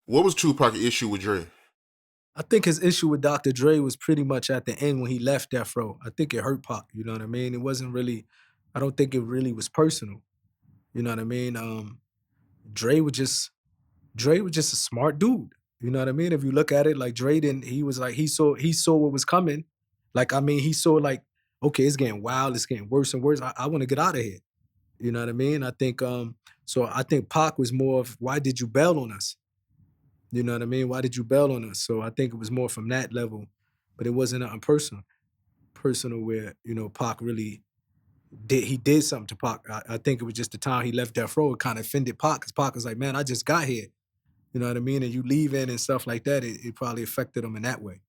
What was Tupac's issue with Dre? I think his issue with Dr. Dre was pretty much at the end when he left Death Row. I think it hurt Pac, you know what I mean? It wasn't really, I don't think it really was personal. You know what I mean? Dre was just Dre was just a smart dude. You know what I mean? If you look at it, like Dre didn't, he was like, he saw what was coming. Like, I mean, he saw like, okay, it's getting wild, it's getting worse and worse. I want to get out of here. You know what I mean? I think so I think Pac was more of why did you bail on us? You know what I mean? Why did you bail on us? So I think it was more from that level, but it wasn't nothing personal where, Pac really did something to Pac. I think it was just the time he left Death Row, it kind of offended Pac, because Pac was like, man, I just got here. You know what I mean? And you leaving and stuff like that, it probably affected him in that way.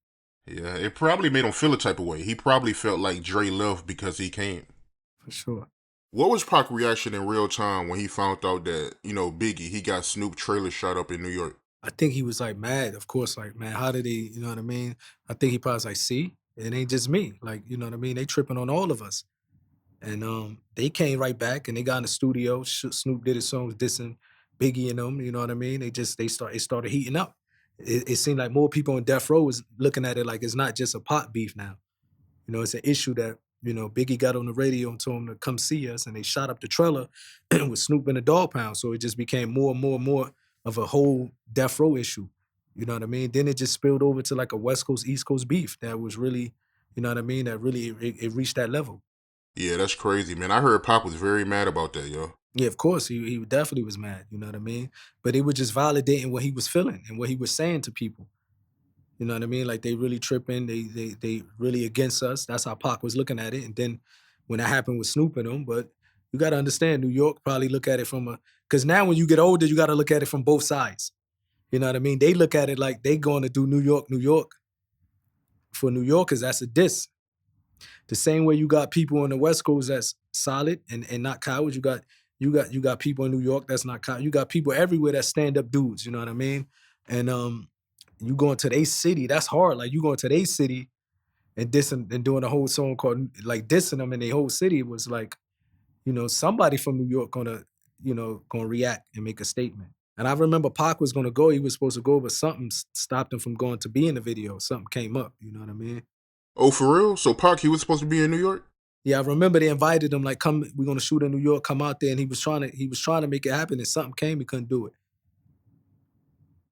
Yeah, it probably made him feel a type of way. He probably felt like Dre left because he came. For sure. What was Pac's reaction in real time when he found out that, Biggie, he got Snoop trailer shot up in New York? I think he was like mad, of course, like, man, how did he, you know what I mean? I think he probably was like, see, it ain't just me. Like, you know what I mean? They tripping on all of us. And they came right back and they got in the studio. Snoop did his songs dissing Biggie and them, you know what I mean? It started heating up. It seemed like more people on Death Row was looking at it like it's not just a pot beef now. It's an issue that, Biggie got on the radio and told him to come see us, and they shot up the trailer with Snoop in the dog pound. So it just became more and more and more of a whole Death Row issue. You know what I mean? Then it just spilled over to like a West Coast, East Coast beef that was really, you know what I mean? That really, it reached that level. Yeah, that's crazy, man. I heard Pac was very mad about that, yo. Yeah, of course, he definitely was mad, you know what I mean? But it was just validating what he was feeling and what he was saying to people. You know what I mean? Like they really tripping, they really against us. That's how Pac was looking at it. And then when that happened with Snoop and them, but you gotta understand, New York probably look at it from because now when you get older, you gotta look at it from both sides. You know what I mean? They look at it like they going to do New York, New York. For New Yorkers, that's a diss. The same way you got people on the West Coast that's solid and not cowards. You got people in New York that's not cowards. You got people everywhere that stand up dudes. You know what I mean? And you going to their city, that's hard. Like you going to their city and dissing and doing a whole song called like dissing them in their whole city was like, somebody from New York gonna react and make a statement. And I remember Pac was gonna go, he was supposed to go, but something stopped him from going to be in the video. Something came up, you know what I mean? Oh, for real? So Pac, he was supposed to be in New York? Yeah, I remember they invited him, like, come, we're gonna shoot in New York, come out there, and he was trying to make it happen, and something came, he couldn't do it.